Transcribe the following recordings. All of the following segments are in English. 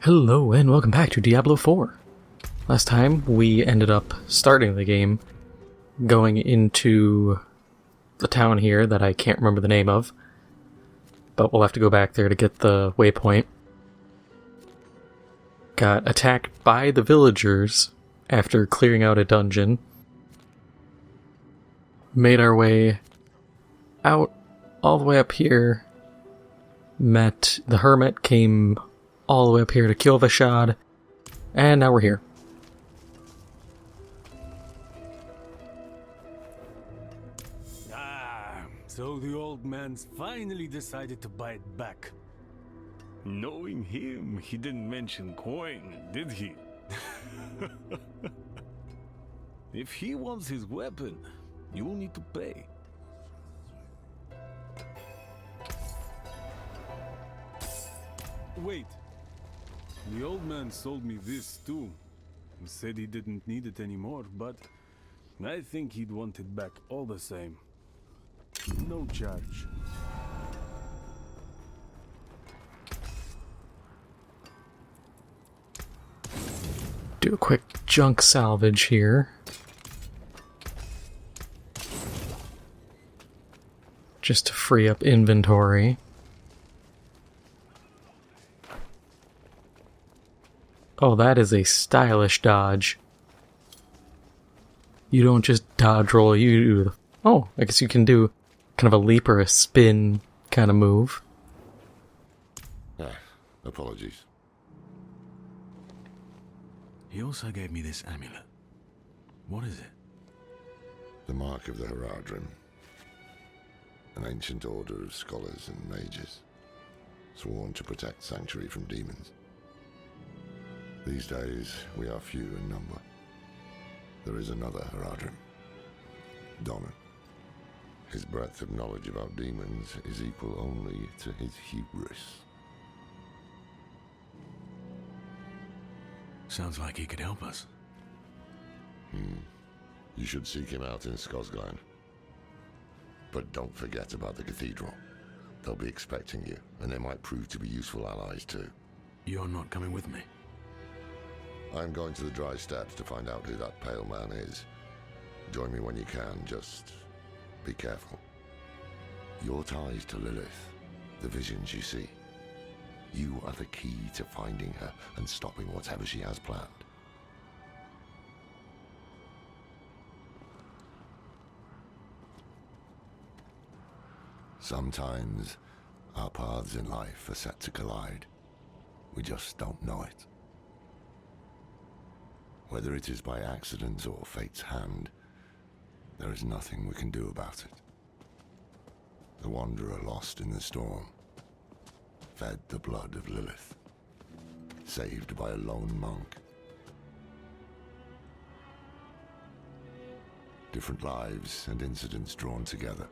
Hello and welcome back to Diablo 4. Last time we ended up starting the game, going into the town here that I can't remember the name of, but we'll have to go back there to get the waypoint. Got attacked by the villagers after clearing out a dungeon. Made our way out all the way up here. Met the hermit, came all the way up here to kill Vashad, and now we're here. So the old man's finally decided to buy it back. Knowing him, he didn't mention coin, did he? If he wants his weapon, you will need to pay. Wait. The old man sold me this too. He said he didn't need it anymore, but I think he'd want it back all the same. No charge. Do a quick junk salvage here. Just to free up inventory. Oh, that is a stylish dodge. You don't just dodge roll, you do the... Oh, I guess you can do kind of a leap or a spin kind of move. Apologies. He also gave me this amulet. What is it? The Mark of the Haradrim. An ancient order of scholars and mages, sworn to protect Sanctuary from demons. These days, we are few in number. There is another Haradrim, Donan. His breadth of knowledge about demons is equal only to his hubris. Sounds like he could help us. You should seek him out in Skosglen. But don't forget about the cathedral. They'll be expecting you, and they might prove to be useful allies too. You're not coming with me. I'm going to the Dry Steppes to find out who that pale man is. Join me when you can, just be careful. Your ties to Lilith, the visions you see. You are the key to finding her and stopping whatever she has planned. Sometimes our paths in life are set to collide. We just don't know it. Whether it is by accident or fate's hand, there is nothing we can do about it. The wanderer lost in the storm, fed the blood of Lilith, saved by a lone monk. Different lives and incidents drawn together.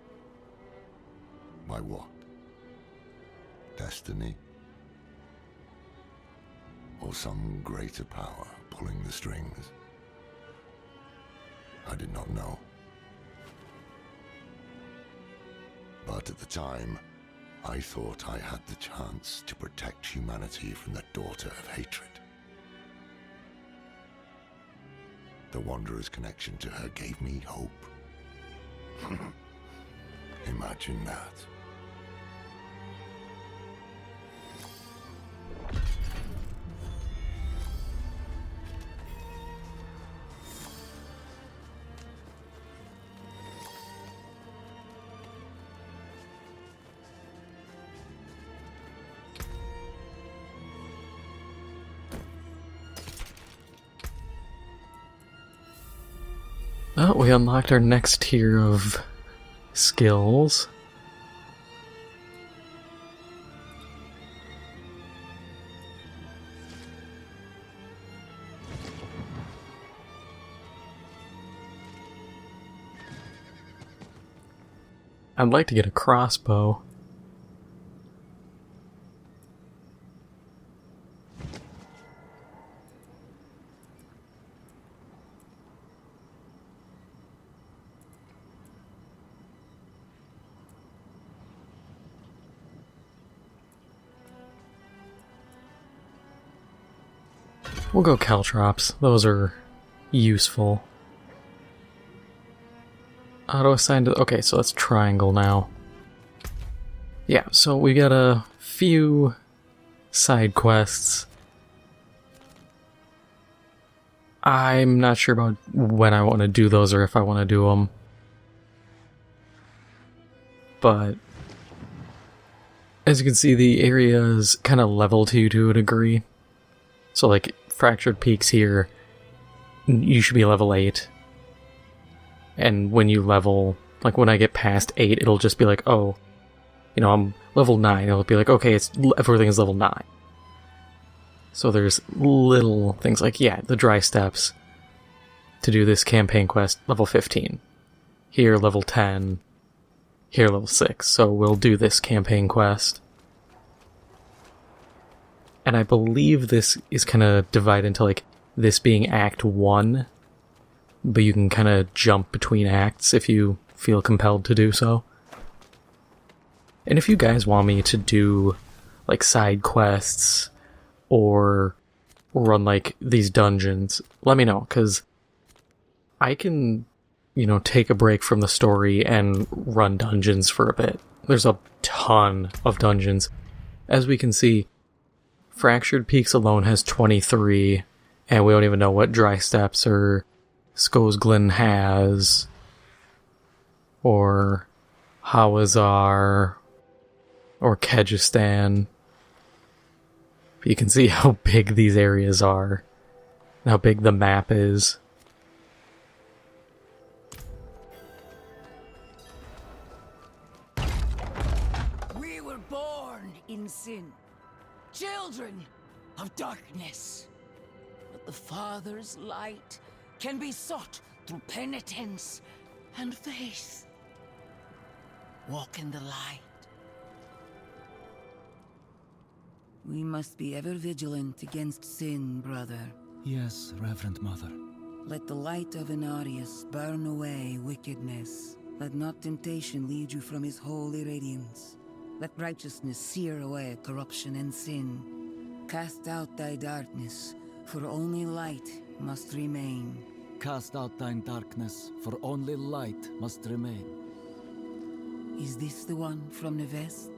By what? Destiny? Or some greater power pulling the strings? I did not know. But at the time, I thought I had the chance to protect humanity from the daughter of hatred. The Wanderer's connection to her gave me hope. Imagine that. Oh, we unlocked our next tier of skills. I'd like to get a crossbow. We'll go caltrops. Those are useful. Auto assigned to... Okay, so let's triangle now. Yeah, so we got a few side quests. I'm not sure about when I want to do those or if I want to do them. But as you can see, the area is kind of level to a degree. So like Fractured Peaks here, you should be level 8. And when you level, like when I get past 8, it'll just be like, oh, you know, I'm level 9. It'll be like, okay, everything is level 9. So there's little things like, yeah, the dry steps to do this campaign quest, level 15. Here, level 10. Here, level 6. So we'll do this campaign quest. And I believe this is kind of divided into, like, this being Act 1. But you can kind of jump between acts if you feel compelled to do so. And if you guys want me to do, like, side quests or run, like, these dungeons, let me know, because I can, you know, take a break from the story and run dungeons for a bit. There's a ton of dungeons. As we can see, Fractured Peaks alone has 23, and we don't even know what Dry Steps or Skosglin has, or Hawazar, or Kyrgyzstan. You can see how big these areas are, and how big the map is. We were born in sin, children of darkness. But the Father's light can be sought through penitence and faith. Walk in the light. We must be ever vigilant against sin, brother. Yes, Reverend Mother. Let the light of Inarius burn away wickedness. Let not temptation lead you from his holy radiance. Let righteousness sear away corruption and sin. Cast out thy darkness, for only light must remain. Cast out thine darkness, for only light must remain. Is this the one from the west?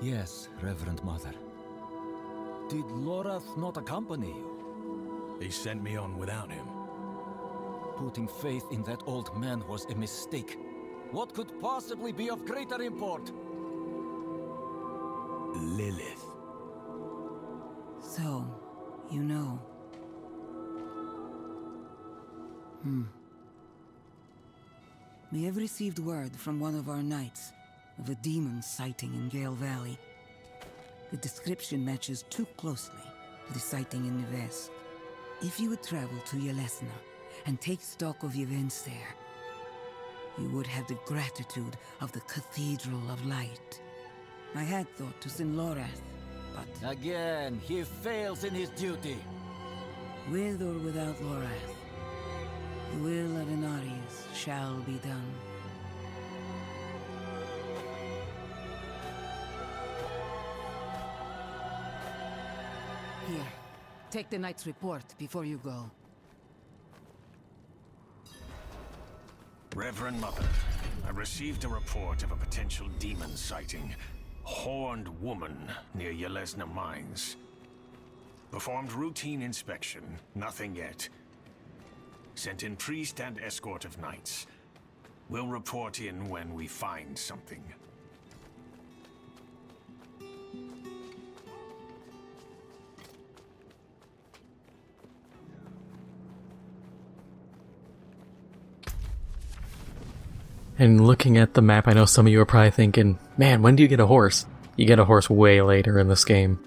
Yes, Reverend Mother. Did Lorath not accompany you? They sent me on without him. Putting faith in that old man was a mistake. What could possibly be of greater import? Lilith. So, you know. We have received word from one of our knights of a demon sighting in Gale Valley. The description matches too closely to the sighting in the west. If you would travel to Yelesna and take stock of the events there, you would have the gratitude of the Cathedral of Light. I had thought to send Lorath, but Again, he fails in his duty. with or without Lorath, the will of Inarius shall be done. Here, take the knight's report before you go. Reverend Mother, I received a report of a potential demon sighting. Horned woman near Yelesna Mines. Performed routine inspection, nothing yet. Sent in priest and escort of knights. We'll report in when we find something. And looking at the map, I know some of you are probably thinking, man, when do you get a horse? You get a horse way later in this game.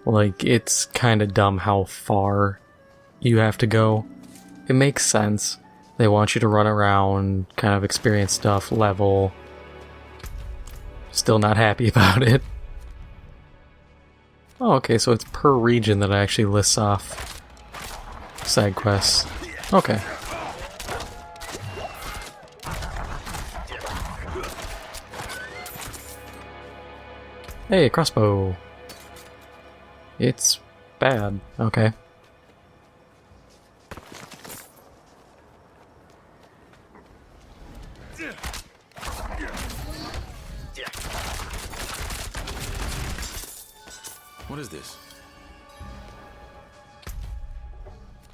Like, it's kind of dumb how far you have to go. It makes sense. They want you to run around, kind of experience stuff, level. Still not happy about it. Oh, okay, so it's per region that it actually lists off side quests. Okay. Hey, crossbow. It's bad. Okay.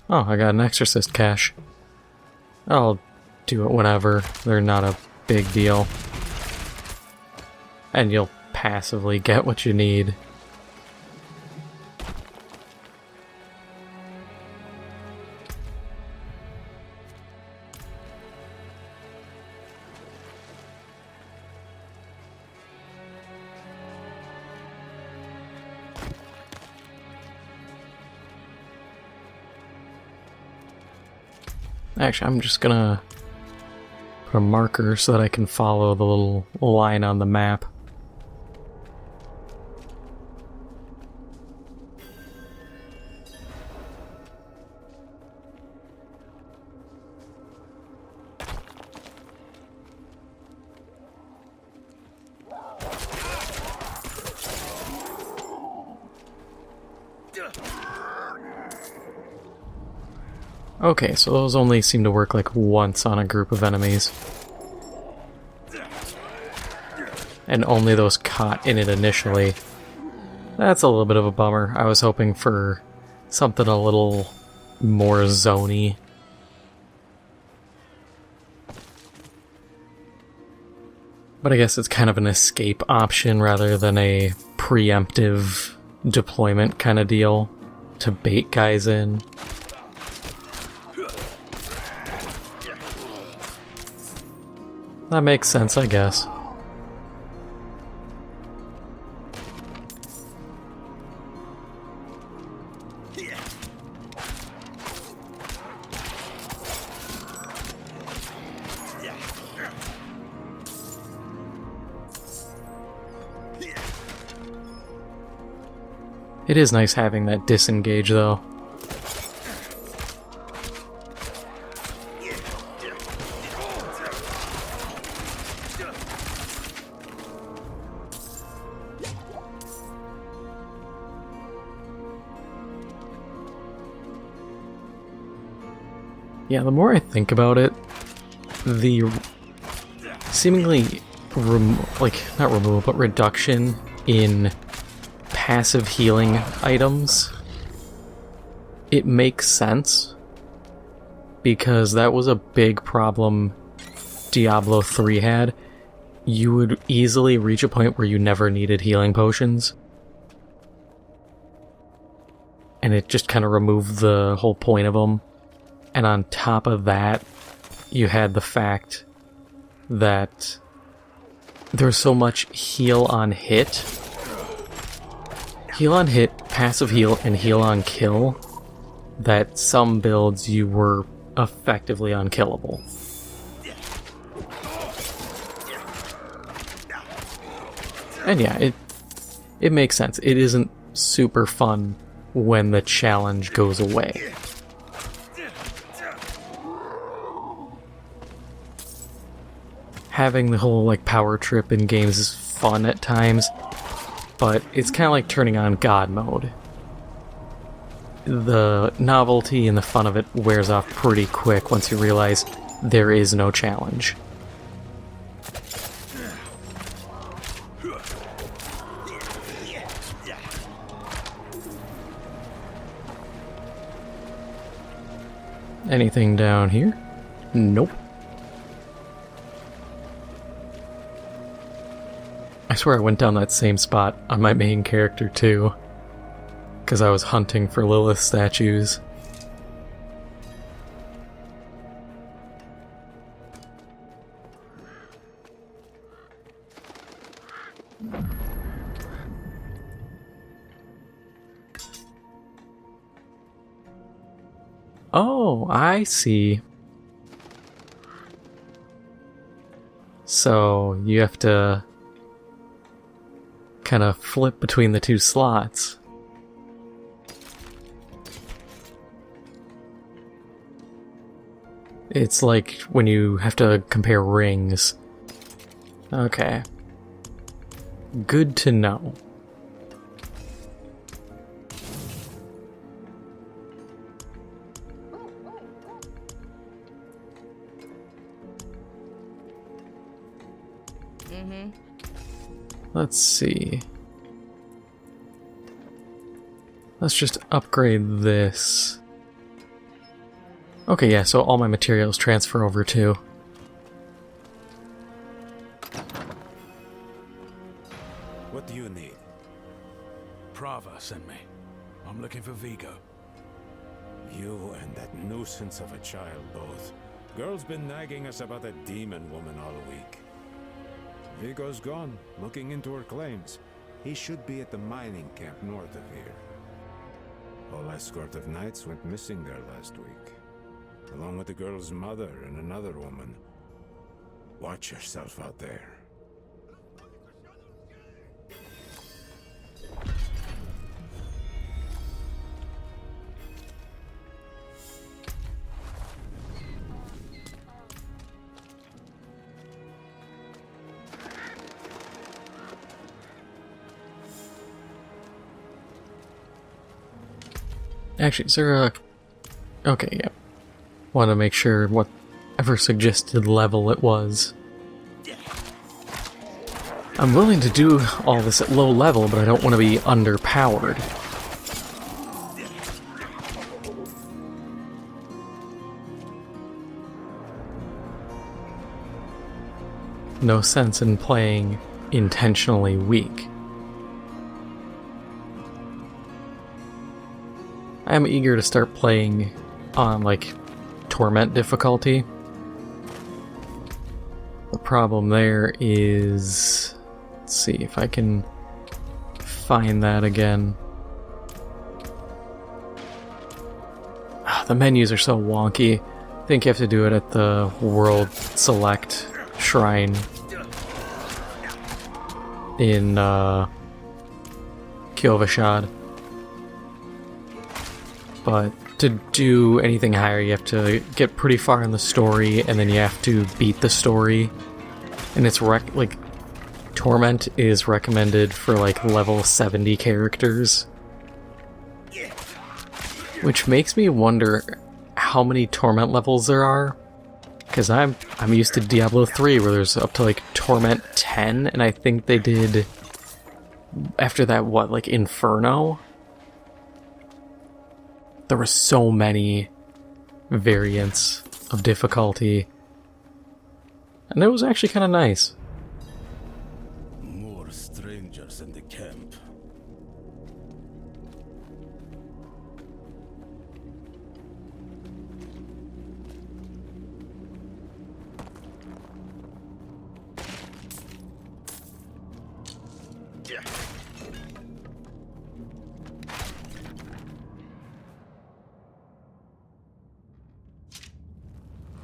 Oh, I got an exorcist cache. I'll do it whenever. They're not a big deal. And you'll passively get what you need. Actually, I'm just gonna put a marker so that I can follow the little line on the map. Okay, so those only seem to work like once on a group of enemies. And only those caught in it initially. That's a little bit of a bummer. I was hoping for something a little more zony. But I guess it's kind of an escape option rather than a preemptive deployment kind of deal to bait guys in. That makes sense, I guess. It is nice having that disengage, though. Yeah, the more I think about it, the seemingly, not removal, but reduction in passive healing items, it makes sense, because that was a big problem Diablo 3 had. You would easily reach a point where you never needed healing potions, and it just kind of removed the whole point of them. And on top of that, you had the fact that there's so much heal on hit, passive heal, and heal on kill, that some builds you were effectively unkillable. And yeah, it makes sense. It isn't super fun when the challenge goes away. Having the whole power trip in games is fun at times, but it's kind of like turning on God mode. The novelty and the fun of it wears off pretty quick once you realize there is no challenge. Anything down here? Nope. I swear I went down that same spot on my main character too, because I was hunting for Lilith statues. Oh, I see. So you have to kind of flip between the two slots. It's like when you have to compare rings. Okay. Good to know. Let's see. Let's just upgrade this. Okay, yeah, so all my materials transfer over too. What do you need? Prava sent me. I'm looking for Vigo. You and that nuisance of a child both. Girl's been nagging us about a demon woman all week. Vigo's gone, looking into her claims. He should be at the mining camp north of here. Whole escort of knights went missing there last week, along with the girl's mother and another woman. Watch yourself out there. Actually, is there a... Okay, yeah. Want to make sure whatever suggested level it was. I'm willing to do all this at low level, but I don't want to be underpowered. No sense in playing intentionally weak. I am eager to start playing on, like, Torment difficulty. The problem there is... Let's see if I can find that again. The menus are so wonky. I think you have to do it at the World Select Shrine in Kyovashad. But to do anything higher, you have to get pretty far in the story, and then you have to beat the story. And it's like Torment is recommended for like level 70 characters, which makes me wonder how many Torment levels there are. Because I'm used to Diablo 3, where there's up to like Torment 10, and I think they did after that what, like Inferno? There were so many variants of difficulty, and it was actually kind of nice. More strangers in the camp.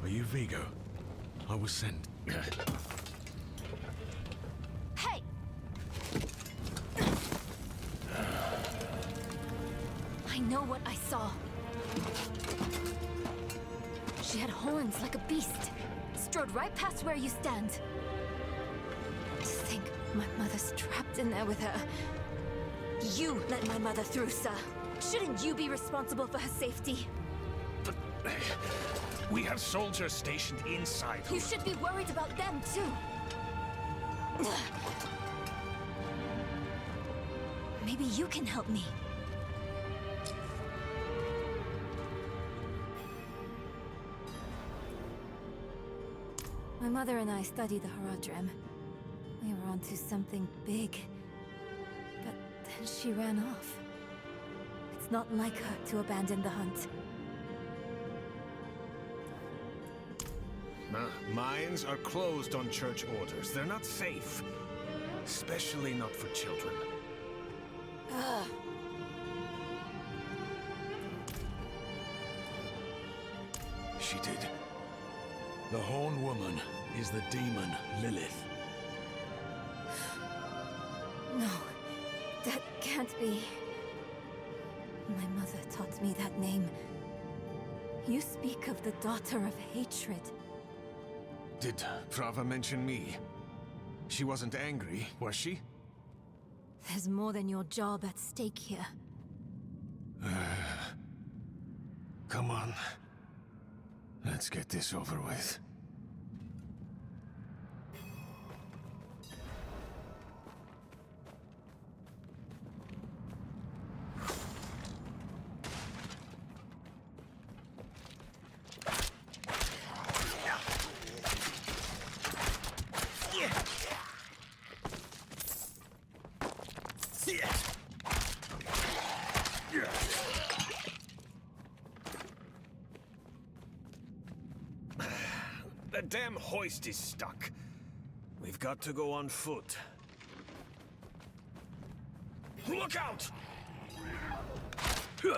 Are you Vigo? I was sent. Hey! I know what I saw. She had horns like a beast, strode right past where you stand. To think my mother's trapped in there with her. You let my mother through, sir. Shouldn't you be responsible for her safety? We have soldiers stationed inside. You should be worried about them, too. Maybe you can help me. My mother and I studied the Haradrim. We were onto something big. But then she ran off. It's not like her to abandon the hunt. Mines are closed on church orders. They're not safe. Especially not for children. She did. The Horn Woman is the demon Lilith. No, that can't be. My mother taught me that name. You speak of the daughter of hatred. Did Prava mention me? She wasn't angry, was she? There's more than your job at stake here. Come on. Let's get this over with. The damn hoist is stuck. We've got to go on foot. Look out! Hey,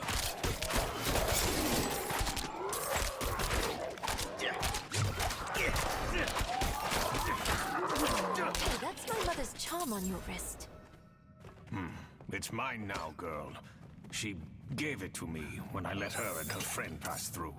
that's my mother's charm on your wrist. It's mine now, girl. She gave it to me when I let her and her friend pass through.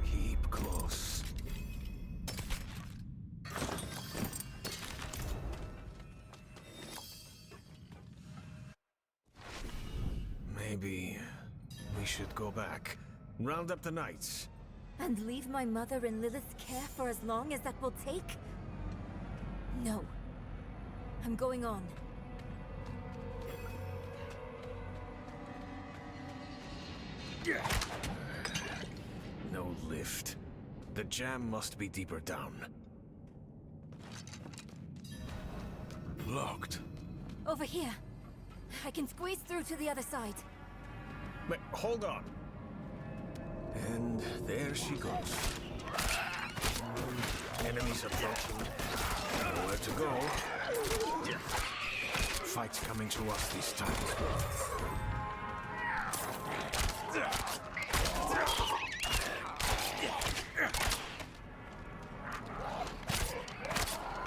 Keep close. Maybe we should go back. Round up the knights. And leave my mother in Lilith's care for as long as that will take? No. I'm going on. No lift. The jam must be deeper down. Locked. Over here. I can squeeze through to the other side. Wait, hold on. And there she goes. Enemies approaching. Nowhere to go. Fight's coming to us this time.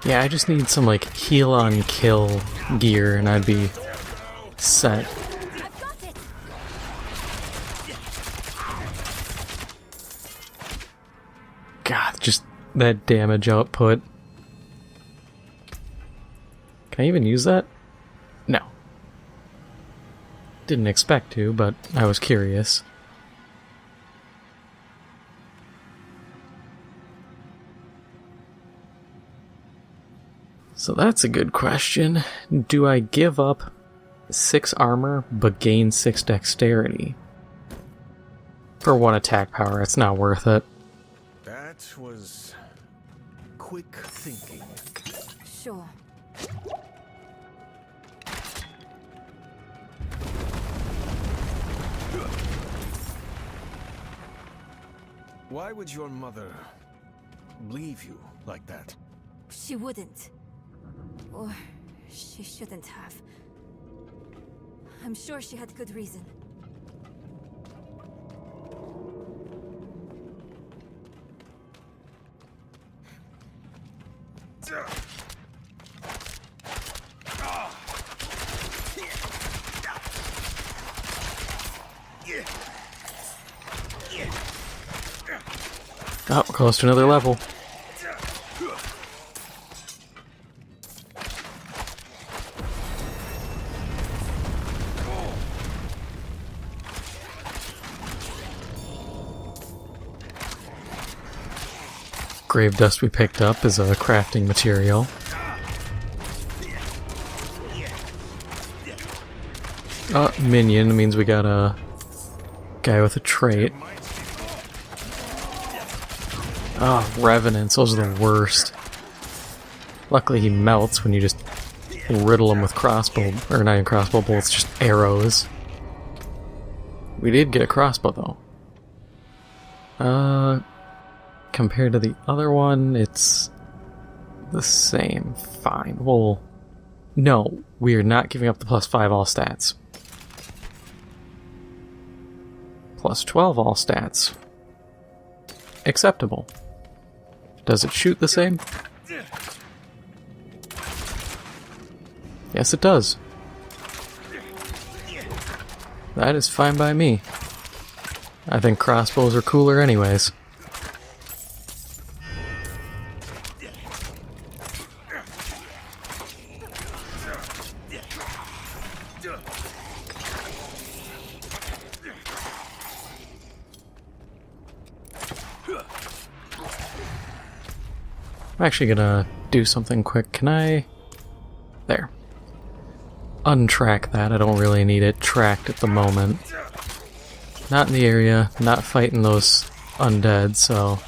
Yeah, I just need some, like, heal on kill gear and I'd be set. I've got it! God, just that damage output. Can I even use that? No. Didn't expect to, but I was curious. So that's a good question. Do I give up 6 armor but gain 6 dexterity? For 1 attack power, it's not worth it. That was quick thinking. Sure. Why would your mother leave you like that? She wouldn't. Or she shouldn't have. I'm sure she had good reason. Oh, we're close to another level. Grave dust we picked up is a crafting material. Minion means we got a guy with a trait. Revenants, those are the worst. Luckily he melts when you just riddle him with crossbow, or not even crossbow bolts, just arrows. We did get a crossbow though. Compared to the other one, it's the same. Fine. Well, no, we are not giving up the +5 all stats. +12 all stats. Acceptable. Does it shoot the same? Yes, it does. That is fine by me. I think crossbows are cooler anyways. I'm actually gonna do something quick. Can I... There. Untrack that. I don't really need it tracked at the moment. Not in the area, not fighting those undead, so...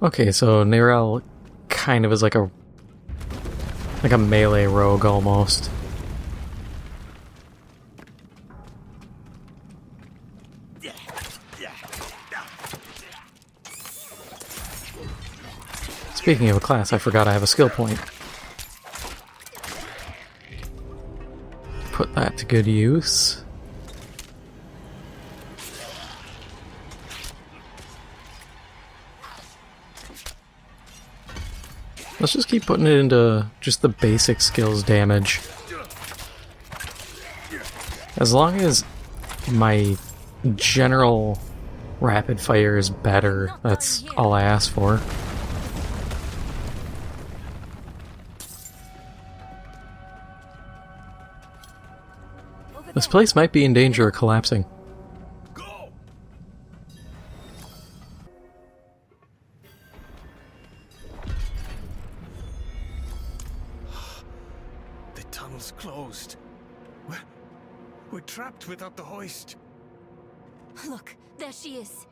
Okay, so Nerel kind of is like a melee rogue almost. Speaking of a class, I forgot I have a skill point. Put that to good use. Let's just keep putting it into just the basic skills damage. As long as my general rapid fire is better, that's all I ask for. This place might be in danger of collapsing. The tunnel's closed. We're trapped without the hoist. Look, there she is.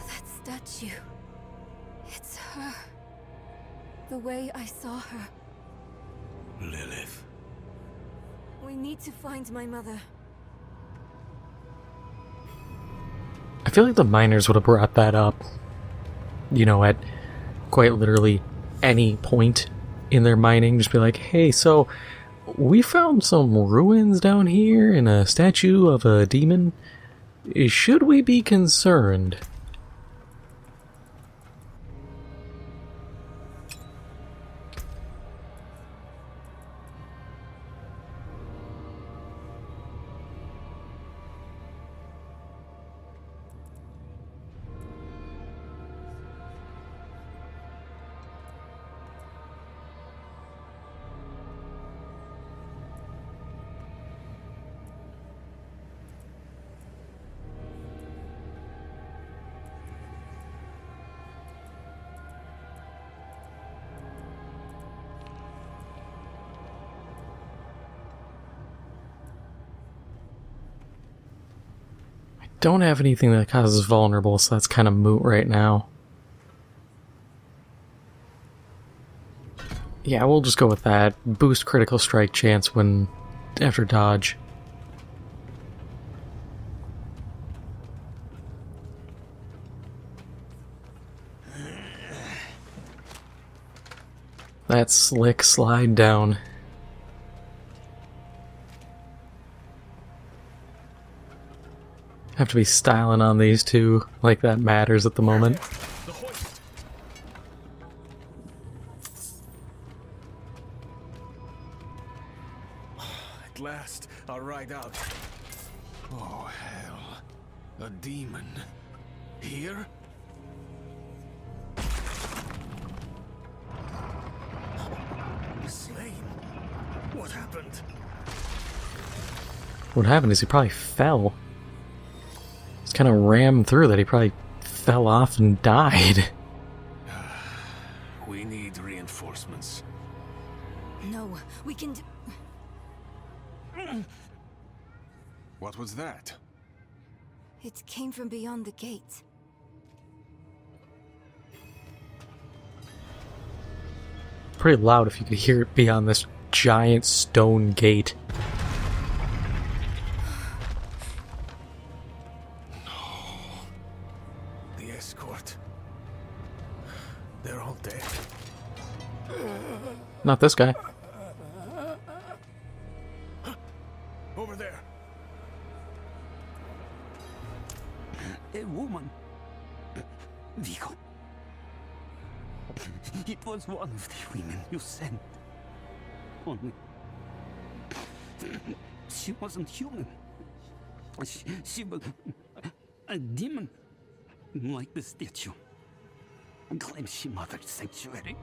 That statue. It's her. The way I saw her. Lilith. We need to find my mother. I feel like the miners would have brought that up, you know, at quite literally any point in their mining. Just be like, hey, so we found some ruins down here and a statue of a demon. Should we be concerned? Don't have anything that causes vulnerable, so that's kind of moot right now. Yeah, we'll just go with that. Boost critical strike chance when after dodge. That slick slide down. Have to be styling on these two, like that matters at the moment. At last, I'll ride out. Oh, hell. A demon. Here? Slain? What happened? What happened is he probably fell. He's kind of rammed through that. He probably fell off and died. We need reinforcements. No, we can What was that? It came from beyond the gate. Pretty loud if you could hear it beyond this giant stone gate. The escort. They're all dead. Not this guy. Over there. A woman. Vigo. It was one of the women you sent. Only. She wasn't human. She was a demon. Like the statue. Claims she mothered sanctuary.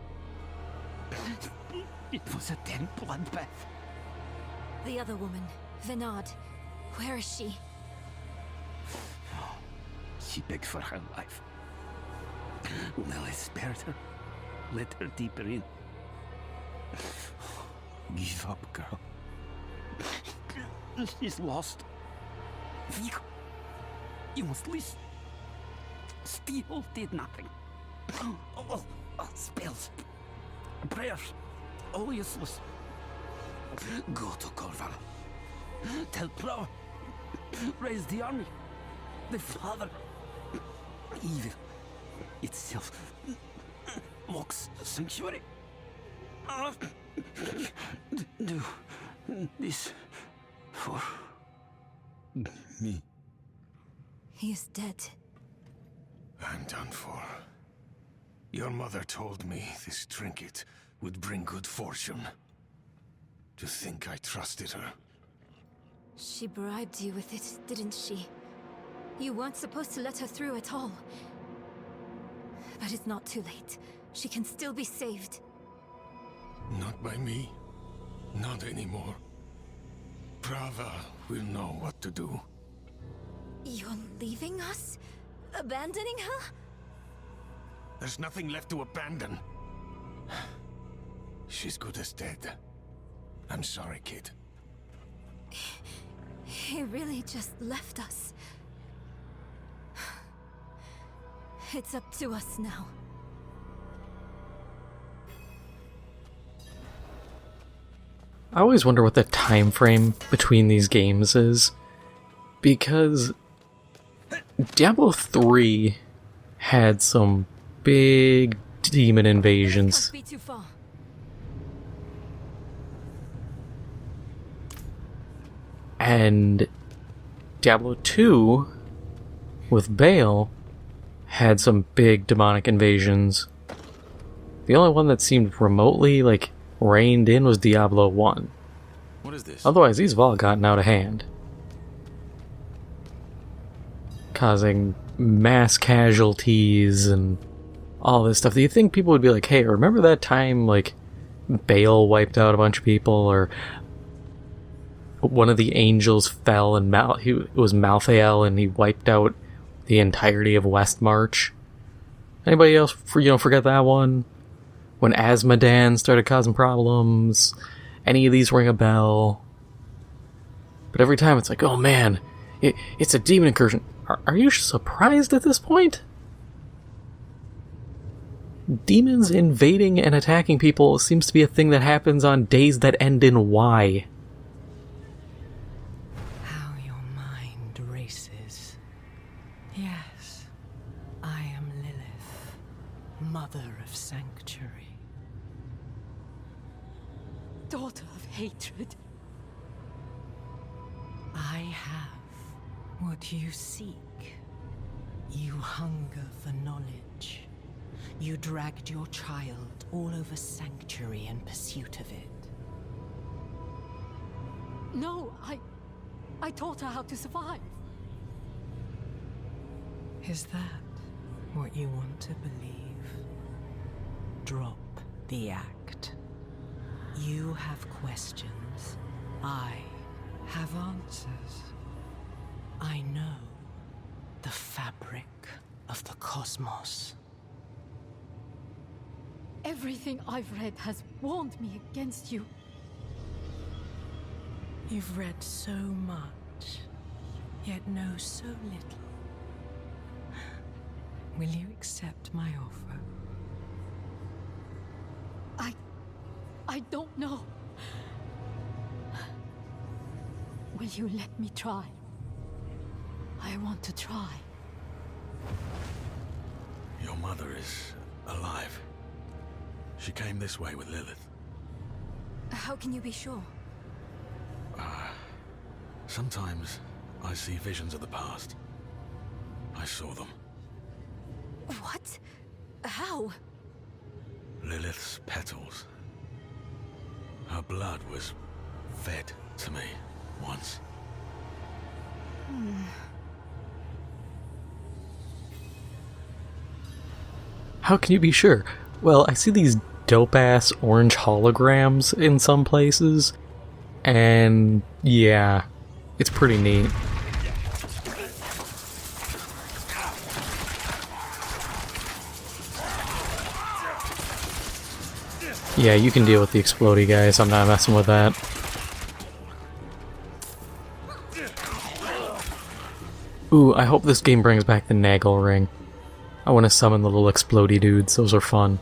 It was a damn bloodbath. The other woman, Venard. Where is she? She begged for her life. Well, I spared her. Let her deeper in. Give up, girl. She's lost. Vigo, you must listen. Steel did nothing. Spells. Prayers. All useless. Go to Corval. Tell Pro. Raise the army. The father. Evil itself mocks sanctuary. Do this for me. He is dead. I'm done for. Your mother told me this trinket would bring good fortune. To think I trusted her. She bribed you with it, didn't she? You weren't supposed to let her through at all. But it's not too late. She can still be saved. Not by me. Not anymore. Prava will know what to do. You're leaving us? Abandoning her? There's nothing left to abandon. She's good as dead. I'm sorry, kid. He really just left us. It's up to us now. I always wonder what the time frame between these games is, because Diablo 3 had some big demon invasions. Can't be too far. And Diablo 2 with Baal had some big demonic invasions. The only one that seemed remotely like reined in was Diablo 1. What is this? Otherwise, these have all gotten out of hand, causing mass casualties and all this stuff. Do you think people would be like, hey, remember that time like Baal wiped out a bunch of people, or one of the angels fell and it was Malthael and he wiped out the entirety of Westmarch? Anybody else forget that one? When Asmodan started causing problems? Any of these ring a bell? But every time it's like, oh man, it's a demon incursion. Are you surprised at this point? Demons invading and attacking people seems to be a thing that happens on days that end in Y. How your mind races. Yes, I am Lilith, mother of sanctuary. Daughter of hatred. I have what you seek. You hunger for knowledge. You dragged your child all over sanctuary in pursuit of it. No, I taught her how to survive. Is that what you want to believe? Drop the act. You have questions. I have answers. I know the fabric of the cosmos. Everything I've read has warned me against you. You've read so much, yet know so little. Will you accept my offer? I don't know. you let me try? I want to try. Your mother is alive. She came this way with Lilith. How can you be sure? Sometimes I see visions of the past. I saw them. What? How? Lilith's petals. Her blood was fed to me once. How can you be sure? Well, I see these dope-ass orange holograms in some places, and yeah, it's pretty neat. Yeah, you can deal with the explodey guys, I'm not messing with that. Ooh, I hope this game brings back the Nagel ring. I want to summon the little explodey dudes, those are fun.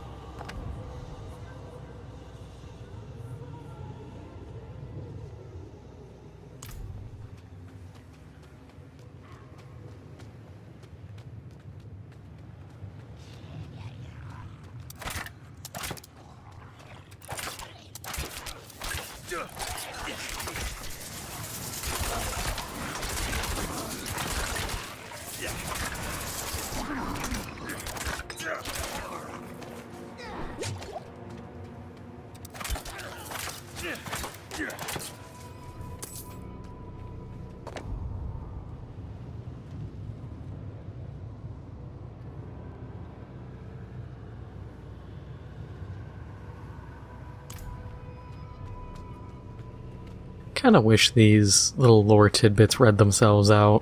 Kinda wish these little lore tidbits read themselves out.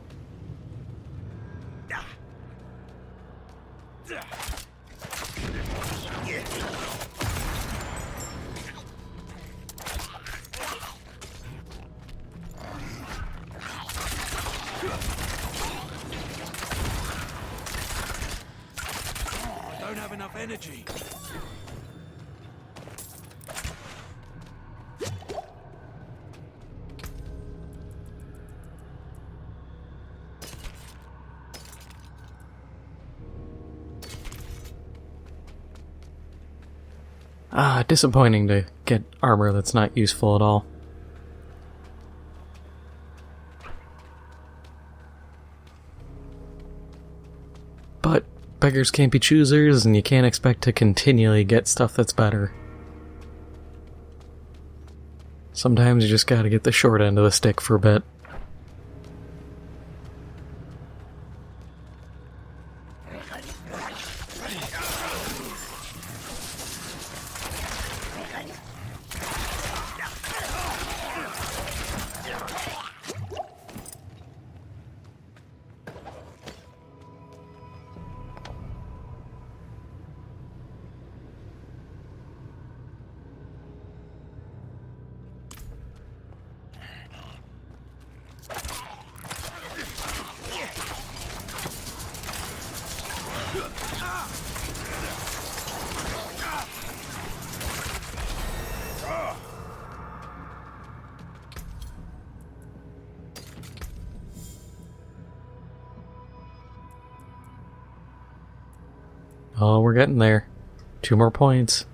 I don't have enough energy. Ah, disappointing to get armor that's not useful at all. But beggars can't be choosers, and you can't expect to continually get stuff that's better. Sometimes you just gotta get the short end of the stick for a bit. Oh, we're getting there. 2 more points.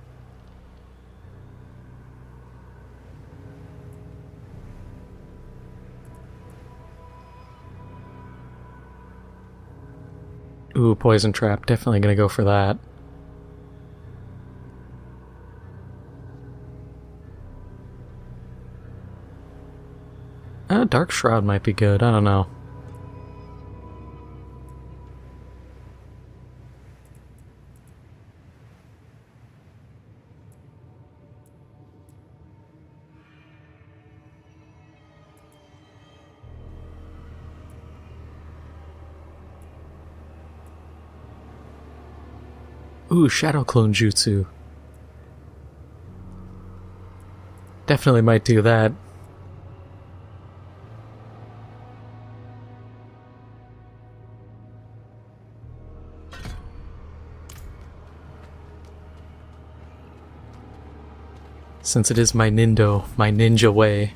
Ooh, poison trap. Definitely gonna go for that. Dark Shroud might be good. I don't know. Ooh, Shadow Clone Jutsu. Definitely might do that. Since it is my ninja way.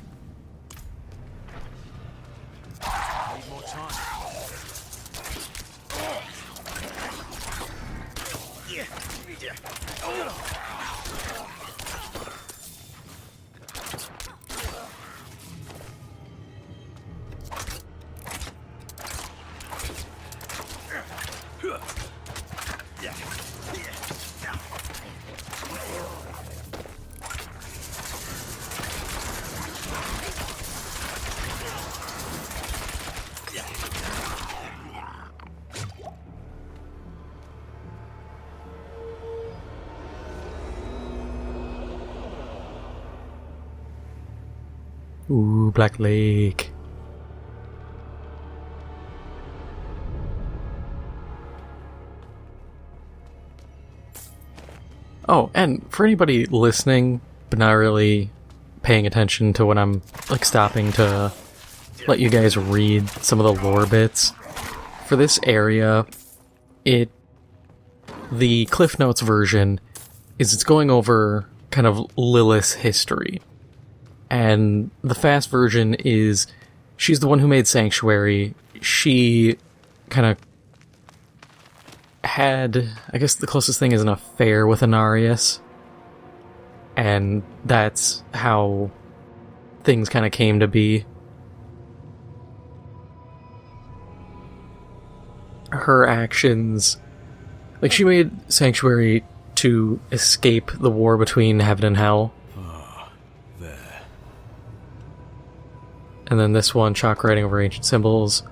Ooh, Black Lake. Oh, and for anybody listening, but not really paying attention to when I'm, like, stopping to let you guys read some of the lore bits, for this area, the Cliff Notes version is it's going over kind of Lilith's history. And the fast version is she's the one who made Sanctuary. She kind of had, I guess the closest thing is an affair with Anarius. And that's how things kind of came to be. Her actions, like, she made Sanctuary to escape the war between heaven and hell. There. And then this one, chalk writing over ancient symbols.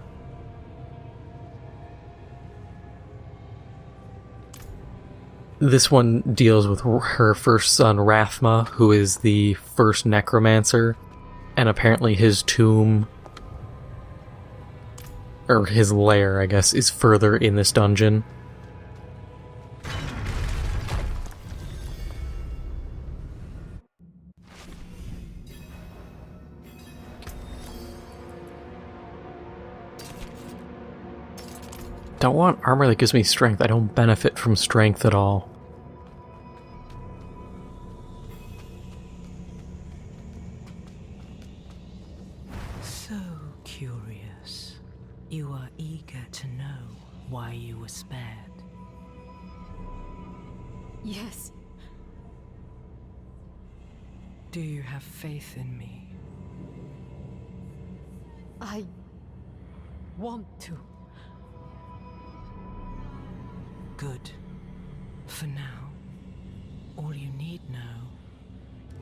This one deals with her first son, Rathma, who is the first necromancer, and apparently his tomb, or his lair, I guess, is further in this dungeon. Don't want armor that gives me strength. I don't benefit from strength at all. So curious. You are eager to know why you were spared. Yes. Do you have faith in me? I want to. Good. For now, all you need know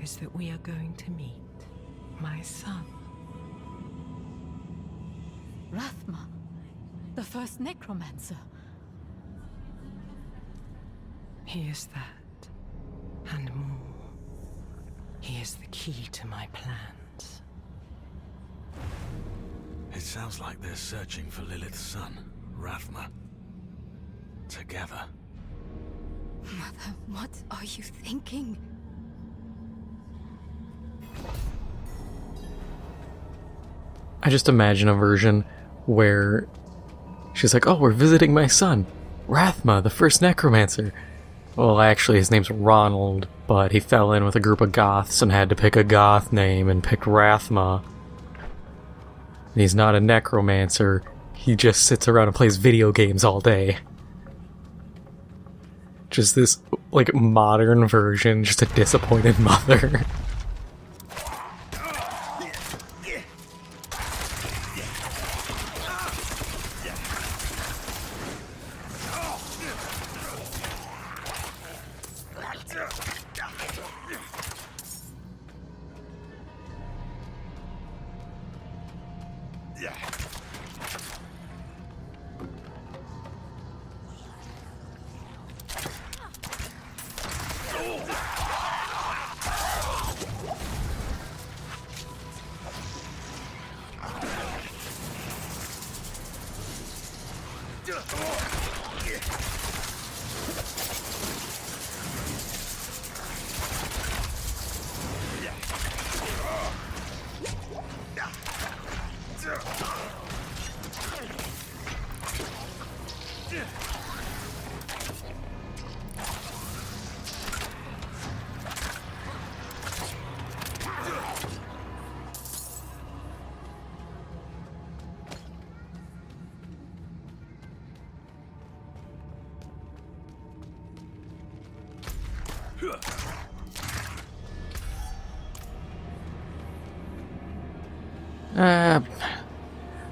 is that we are going to meet my son. Rathma, the first necromancer. He is that, and more. He is the key to my plans. It sounds like they're searching for Lilith's son, Rathma. Together. Mother, what are you thinking? I just imagine a version where she's like, oh, we're visiting my son, Rathma, the first necromancer. Well, actually, his name's Ronald, but he fell in with a group of goths and had to pick a goth name and picked Rathma. And he's not a necromancer, he just sits around and plays video games all day. Just this, like, modern version, just a disappointed mother.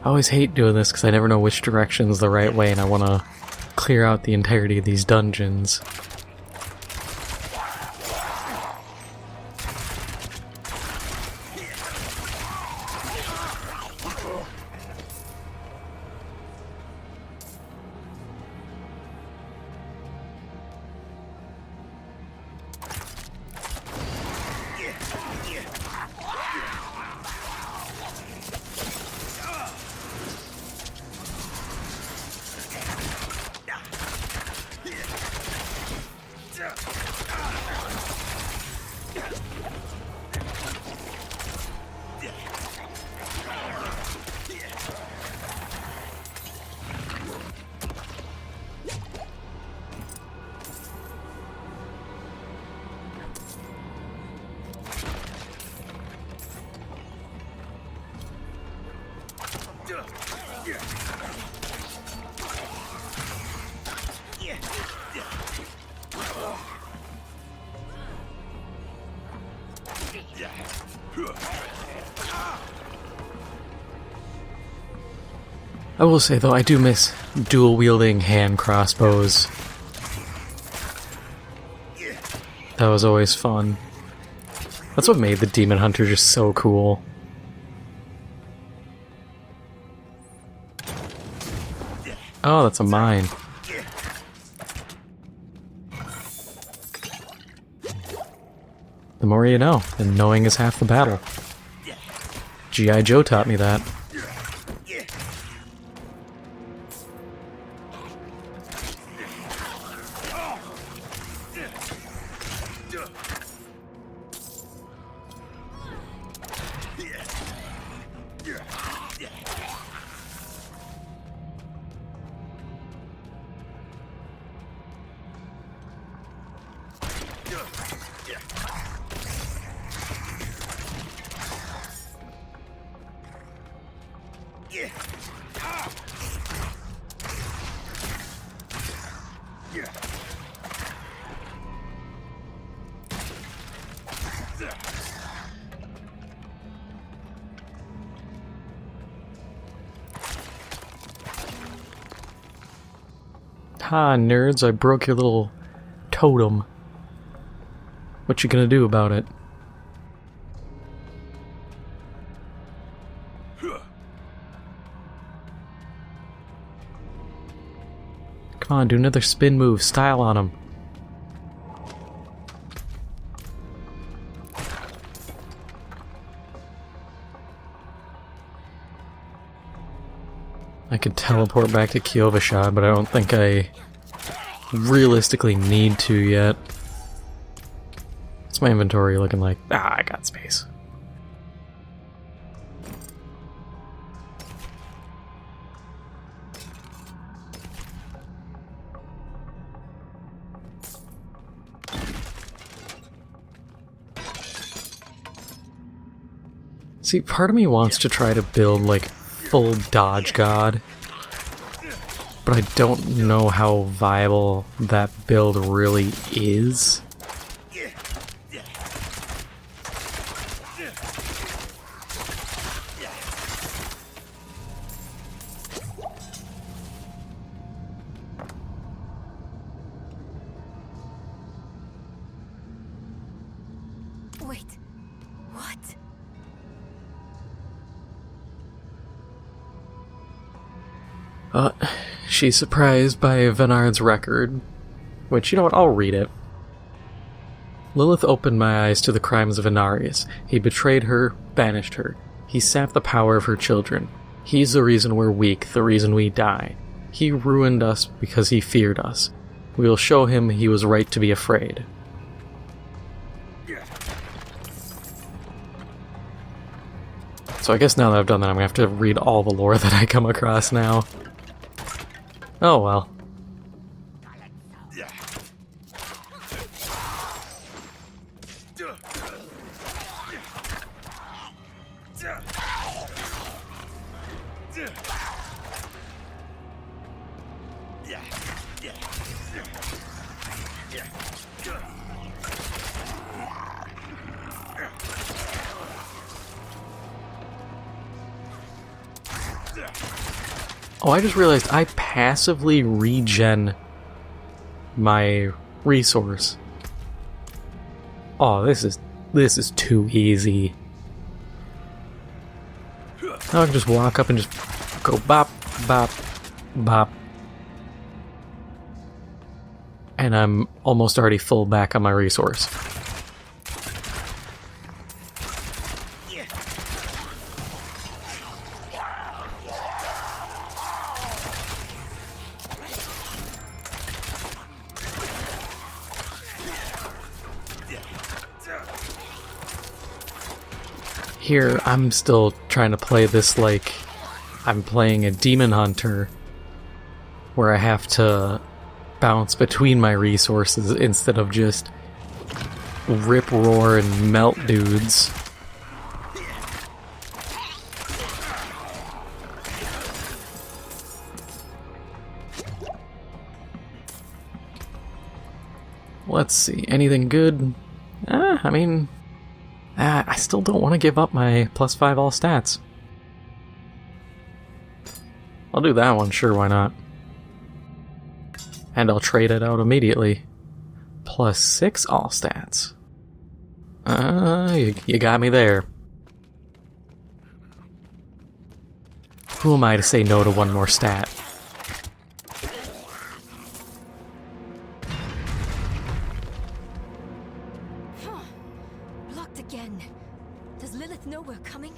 I always hate doing this because I never know which direction's the right way, and I want to clear out the entirety of these dungeons. I will say, though, I do miss dual-wielding hand crossbows. That was always fun. That's what made the Demon Hunter just so cool. Oh, that's a mine. The more you know, and knowing is half the battle. G.I. Joe taught me that. Ha, nerds, I broke your little totem. What you gonna do about it? Come on, do another spin move, style on him. I could teleport back to Kyovashad, but I don't think I realistically need to yet. What's my inventory looking like? Ah, I got space. See, part of me wants to try to build, like, full dodge god, but I don't know how viable that build really is. Wait, what? She's surprised by Venard's record, which, you know what, I'll read it. Lilith opened my eyes to the crimes of Inarius. He betrayed her, banished her. He sapped the power of her children. He's the reason we're weak, the reason we die. He ruined us because he feared us. We will show him he was right to be afraid. So I guess now that I've done that, I'm gonna have to read all the lore that I come across now. Oh well. Oh, I just realized I passively regen my resource. Oh, this is too easy. Now I can just walk up and just go bop, bop, bop. And I'm almost already full back on my resource. Here, I'm still trying to play this like I'm playing a demon hunter, where I have to bounce between my resources instead of just rip, roar, and melt dudes. Let's see, anything good? I still don't want to give up my +5 all stats. I'll do that one, sure, why not? And I'll trade it out immediately. +6 all stats. You got me there. Who am I to say no to one more stat? Blocked again. Does Lilith know we're coming?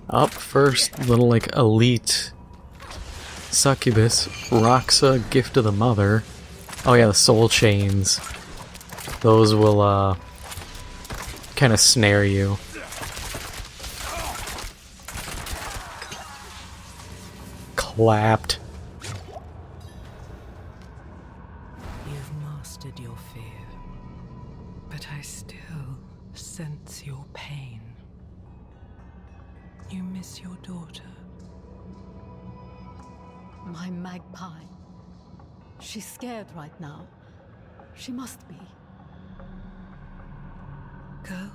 Up first, little like elite succubus, Roxa, Gift of the Mother. Oh yeah, the soul chains. Those will kind of snare you. Clapped. You've mastered your fear, but I still sense your pain. You miss your daughter. My magpie. She's scared right now. She must be. Go.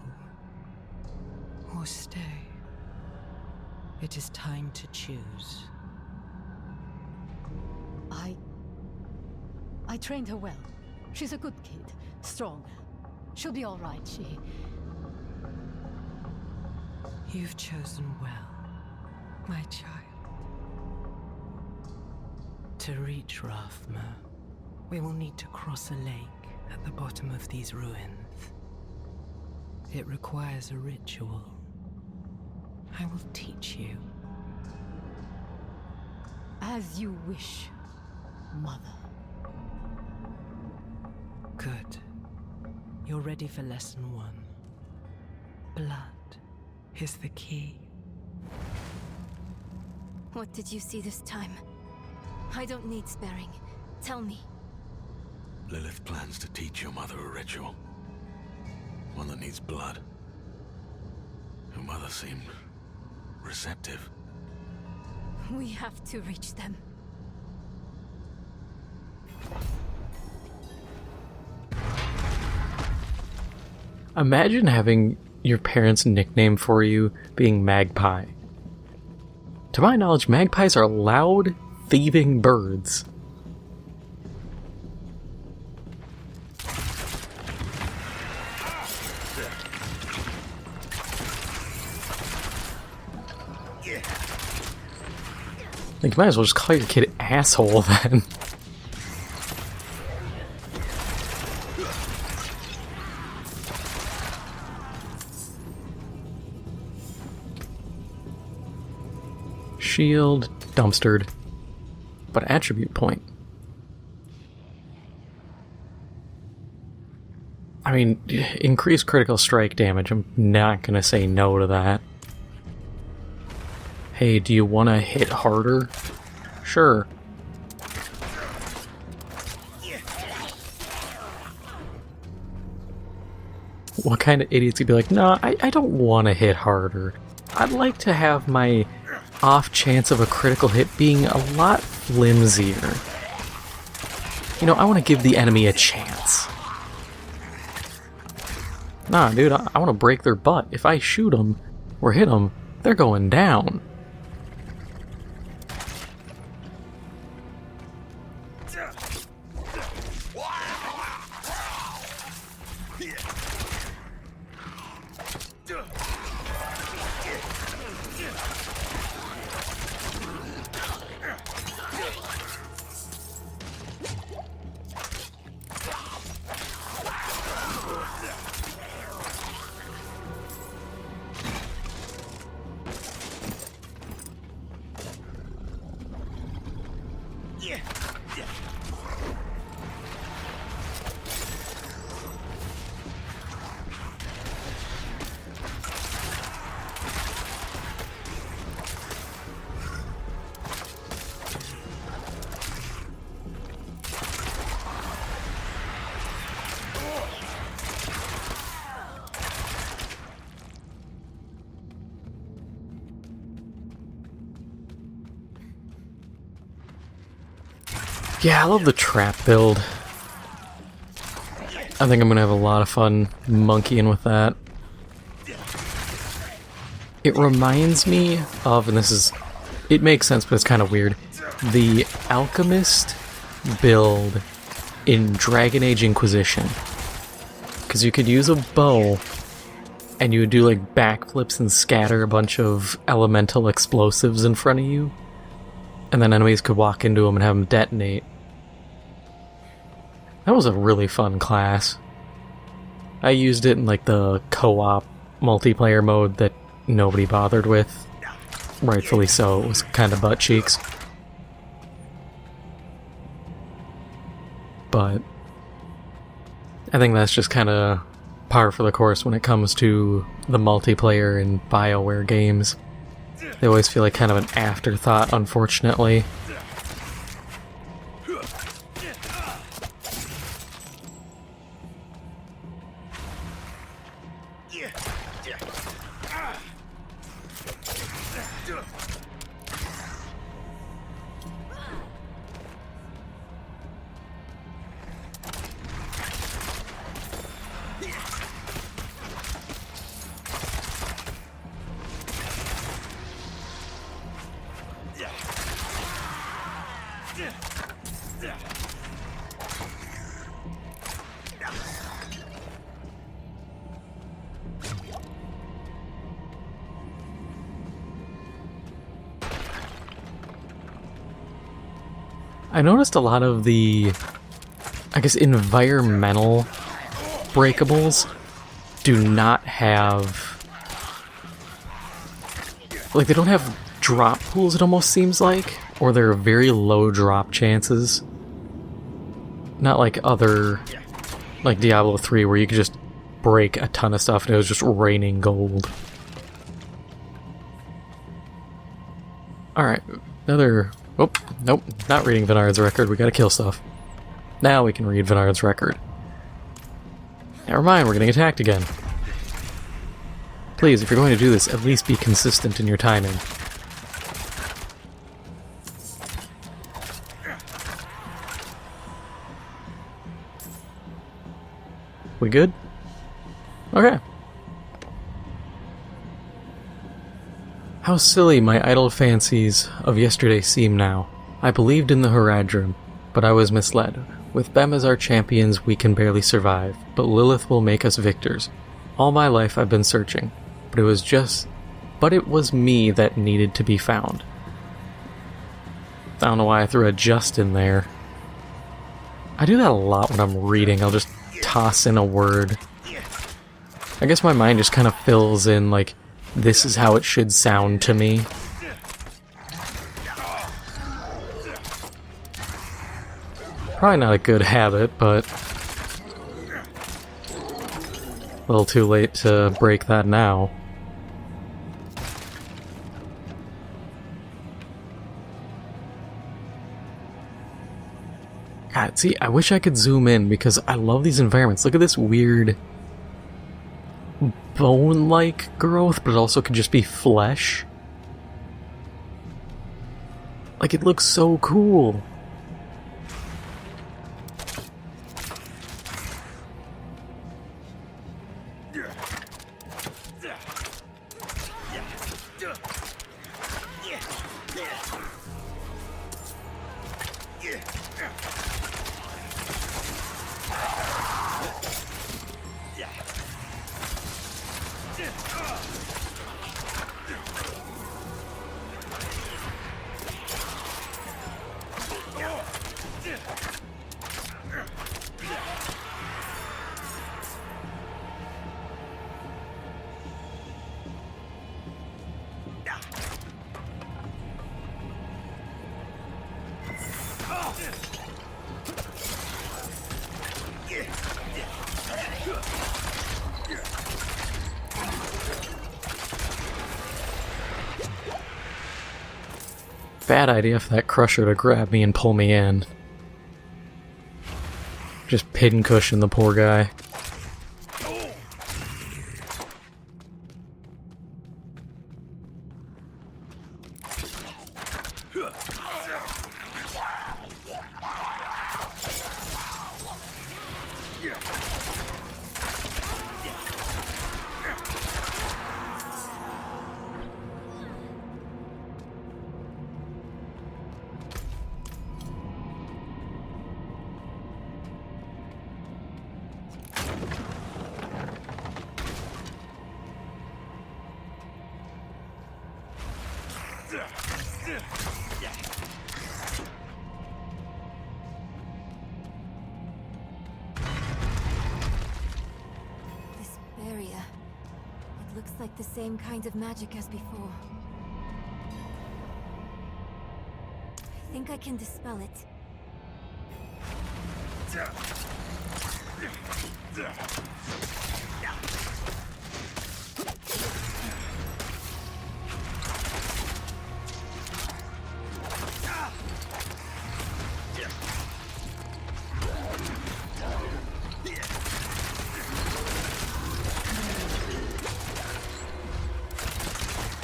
Or stay. It is time to choose. I trained her well. She's a good kid. Strong. She'll be all right, You've chosen well, my child. To reach Rathma, we will need to cross a lake at the bottom of these ruins. It requires a ritual. I will teach you. As you wish, Mother. Good. You're ready for lesson 1. Blood is the key. What did you see this time? I don't need sparing. Tell me. Lilith plans to teach your mother a ritual. One that needs blood. Your mother seemed receptive. We have to reach them. Imagine having your parents' nickname for you being Magpie. To my knowledge, magpies are loud, thieving birds. Like, you might as well just call your kid asshole then. Shield, dumpstered, but attribute point. I mean, increased critical strike damage, I'm not gonna say no to that. Hey, do you want to hit harder? Sure. What kind of idiots would be like, no, I don't want to hit harder. I'd like to have my off chance of a critical hit being a lot flimsier. You know, I want to give the enemy a chance. Nah, dude, I want to break their butt. If I shoot them or hit them, They're going down. Yeah, I love the trap build. I think I'm gonna have a lot of fun monkeying with that. It reminds me of, and it makes sense, but it's kind of weird, the Alchemist build in Dragon Age Inquisition. Because you could use a bow, and you would do like backflips and scatter a bunch of elemental explosives in front of you, and then enemies could walk into them and have them detonate. That was a really fun class. I used it in like the co-op multiplayer mode that nobody bothered with. Rightfully so, it was kind of butt cheeks. But I think that's just kind of par for the course when it comes to the multiplayer in BioWare games. They always feel like kind of an afterthought, unfortunately. I noticed a lot of the, I guess, environmental breakables do not have, like, they don't have drop pools, it almost seems like, or they're very low drop chances. Not like other, like Diablo 3, where you could just break a ton of stuff and it was just raining gold. Alright, another... Oh, nope, not reading Venard's record, we gotta kill stuff. Now we can read Venard's record. Never mind, we're getting attacked again. Please, if you're going to do this, at least be consistent in your timing. We good? Okay. How silly my idle fancies of yesterday seem now. I believed in the Haradrim, but I was misled. With Bem as our champions, we can barely survive, but Lilith will make us victors. All my life I've been searching, but it was me that needed to be found. I don't know why I threw a just in there. I do that a lot when I'm reading, I'll just toss in a word. I guess my mind just kind of fills in, like, this is how it should sound to me. Probably not a good habit, but a little too late to break that now. God, see, I wish I could zoom in because I love these environments. Look at this weird bone-like growth, but it also could just be flesh. Like, it looks so cool. bad idea for that crusher to grab me and pull me in. Just pincushion the poor guy. This barrier. It looks like the same kind of magic as before. I think I can dispel it.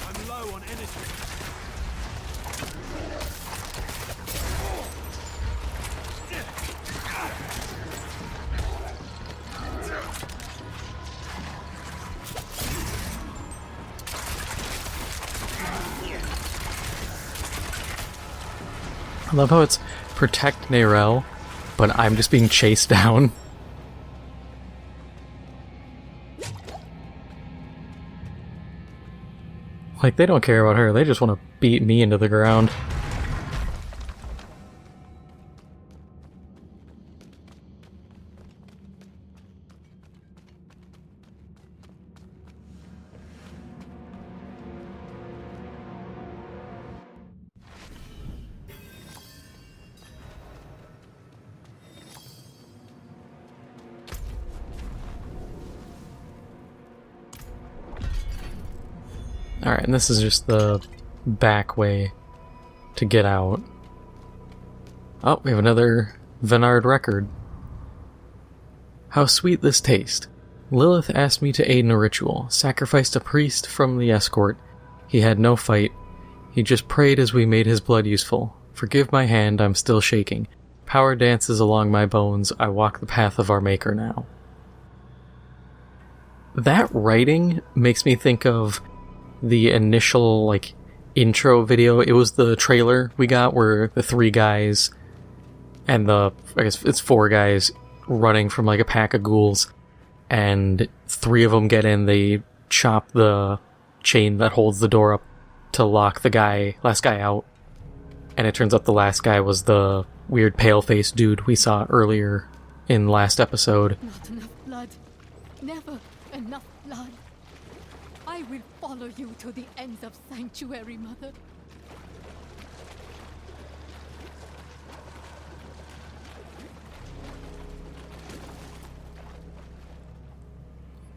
I'm low on energy. I love how it's protect Nerel, but I'm just being chased down. Like, they don't care about her, they just want to beat me into the ground. Alright, and this is just the back way to get out. Oh, we have another Venard record. How sweet this taste. Lilith asked me to aid in a ritual, sacrificed a priest from the escort. He had no fight. He just prayed as we made his blood useful. Forgive my hand, I'm still shaking. Power dances along my bones, I walk the path of our maker now. That writing makes me think of the initial, like, intro video. It was the trailer we got where the 3 guys and I guess it's 4 guys running from, like, a pack of ghouls, and 3 of them get in, they chop the chain that holds the door up to lock the last guy out, and it turns out the last guy was the weird pale-faced dude we saw earlier in last episode. Not enough blood. Never enough blood. I will follow you to the ends of Sanctuary, Mother.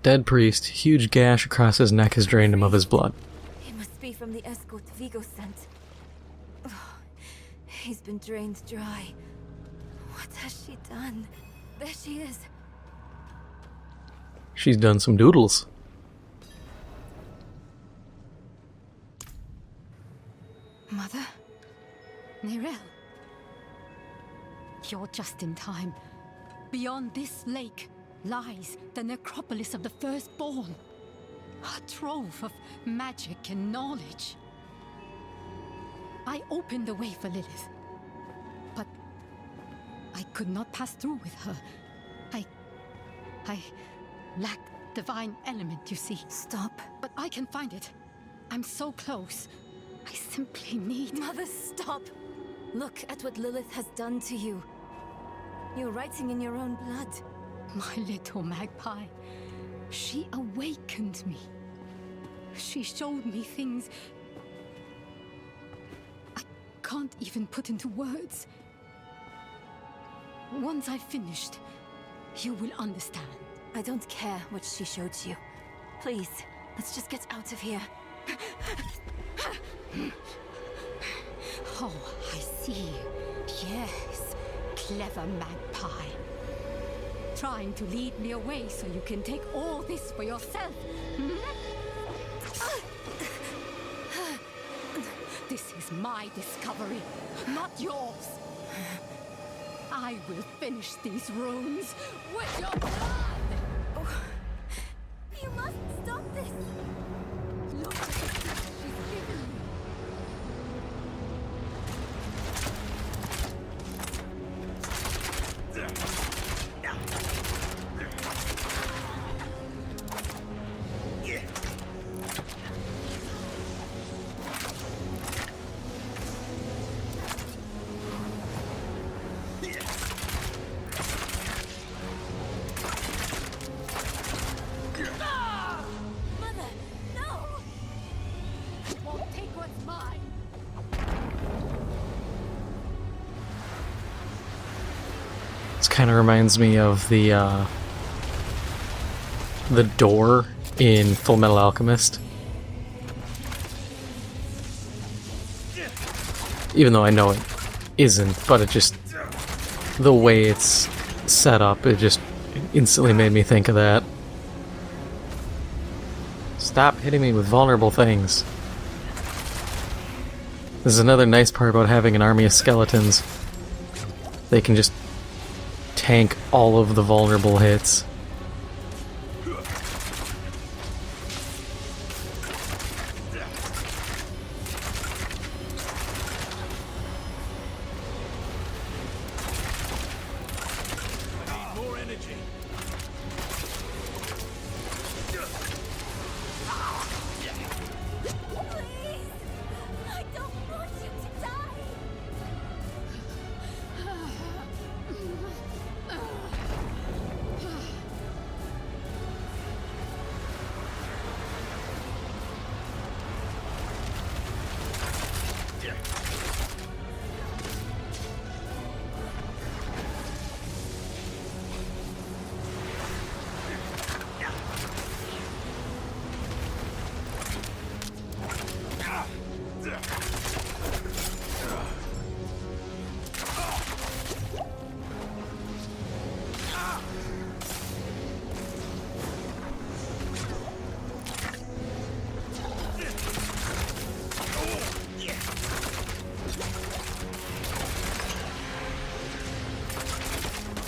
Dead priest, huge gash across his neck has drained him of his blood. It must be from the escort Vigo sent. Oh, he's been drained dry. What has she done? There she is. She's done some doodles. Mother? Nerel? You're just in time. Beyond this lake lies the necropolis of the Firstborn. A trove of magic and knowledge. I opened the way for Lilith, but I could not pass through with her. I lack divine element, you see. Stop. But I can find it. I'm so close. I simply need... Mother, stop! Look at what Lilith has done to you. You're writing in your own blood. My little magpie. She awakened me. She showed me things I can't even put into words. Once I've finished, you will understand. I don't care what she showed you. Please, let's just get out of here. Oh, I see. Yes, clever magpie. Trying to lead me away so you can take all this for yourself. Hmm? This is my discovery, not yours. I will finish these runes with your blood! Oh, you must stop this! Look at the gift she's given me. Mother, no! Won't take what's mine. This kind of reminds me of the door in Full Metal Alchemist. Even though I know it isn't, but it just, the way it's set up, it just instantly made me think of that. Stop hitting me with vulnerable things. This is another nice part about having an army of skeletons. They can just tank all of the vulnerable hits. More energy. Please! I don't want you to die!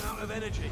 Out of energy.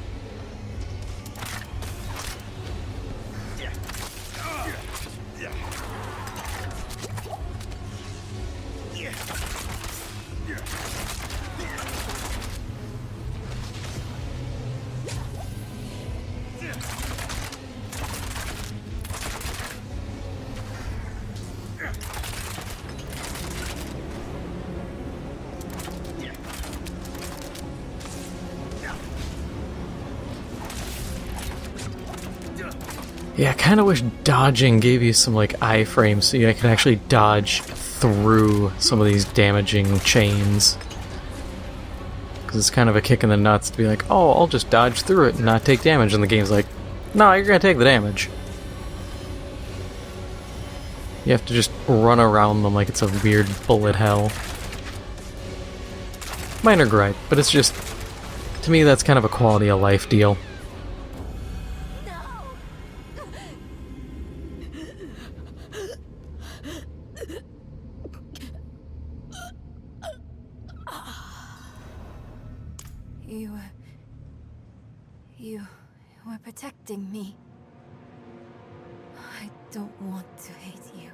Yeah, I kind of wish dodging gave you some, like, iframes so you could actually dodge through some of these damaging chains. Because it's kind of a kick in the nuts to be like, oh, I'll just dodge through it and not take damage, and the game's like, no, you're gonna take the damage. You have to just run around them like it's a weird bullet hell. Minor gripe, but it's just, to me, that's kind of a quality of life deal. You were protecting me. I don't want to hate you.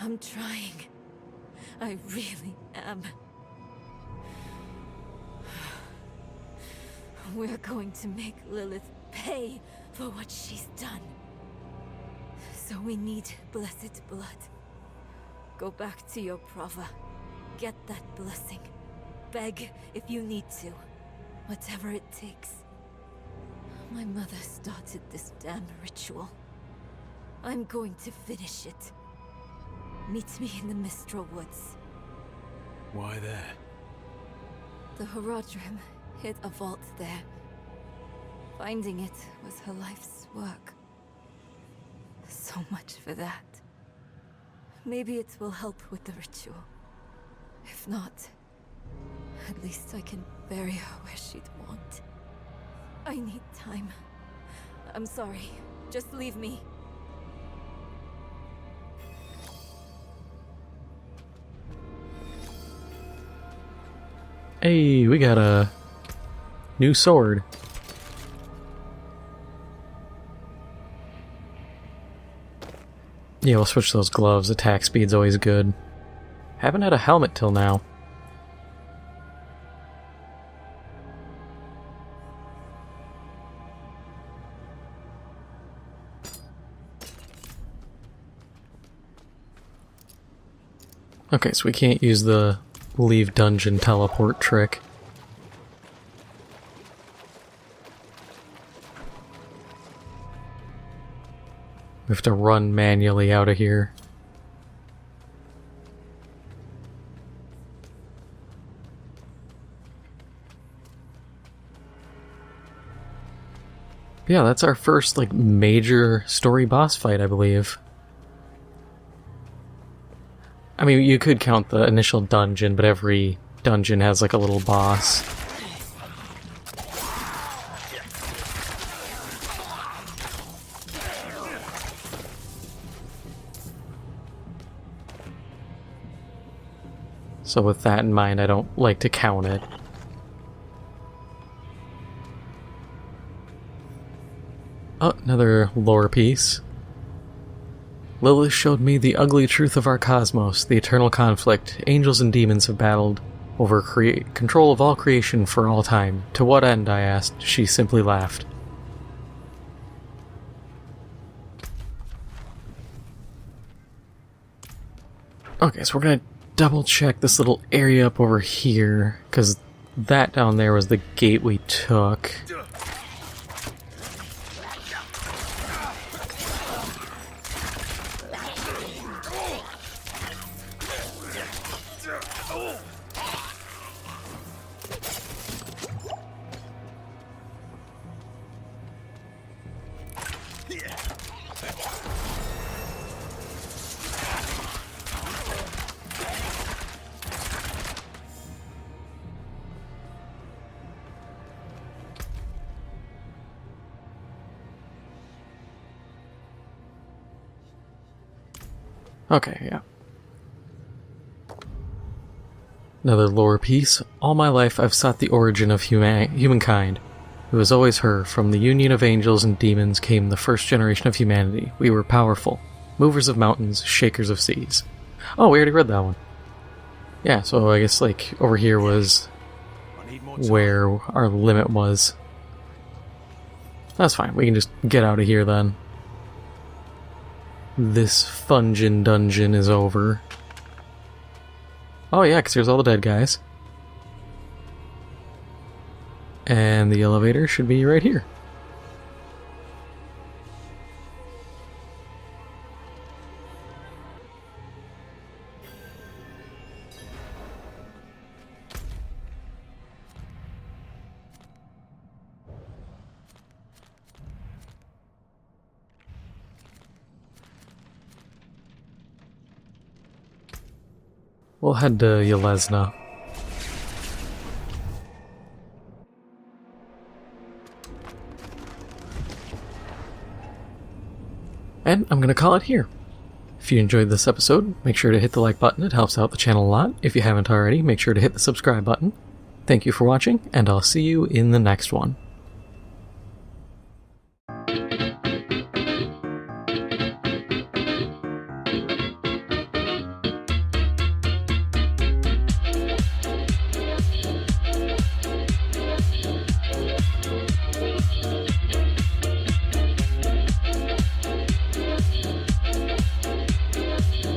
I'm trying. I really am. We're going to make Lilith pay for what she's done. So we need blessed blood. Go back to your Prava. Get that blessing. Beg if you need to. Whatever it takes. My mother started this damn ritual. I'm going to finish it. Meet me in the Mistral Woods. Why there? The Horadrim hid a vault there. Finding it was her life's work. So much for that. Maybe it will help with the ritual. If not, at least I can bury her where she'd want. I need time. I'm sorry. Just leave me. Hey, we got a new sword. Yeah, we'll switch those gloves. Attack speed's always good. Haven't had a helmet till now. Okay, so we can't use the leave dungeon teleport trick. We have to run manually out of here. Yeah, that's our first, like, major story boss fight, I believe. I mean, you could count the initial dungeon, but every dungeon has, like, a little boss. So with that in mind, I don't like to count it. Oh, another lore piece. Lilith showed me the ugly truth of our cosmos, the eternal conflict. Angels and demons have battled over control of all creation for all time. To what end, I asked. She simply laughed. Okay, so we're gonna double check this little area up over here, because that down there was the gate we took. Okay, yeah. Another lore piece. All my life I've sought the origin of humankind. It was always her. From the union of angels and demons came the first generation of humanity. We were powerful. Movers of mountains, shakers of seas. Oh, we already read that one. Yeah, so I guess, like, over here was where our limit was. That's fine. We can just get out of here then. This Fungin dungeon is over. Oh yeah, because here's all the dead guys. And the elevator should be right here. We'll head to Yelesna. And I'm gonna call it here. If you enjoyed this episode, make sure to hit the like button, it helps out the channel a lot. If you haven't already, make sure to hit the subscribe button. Thank you for watching, and I'll see you in the next one.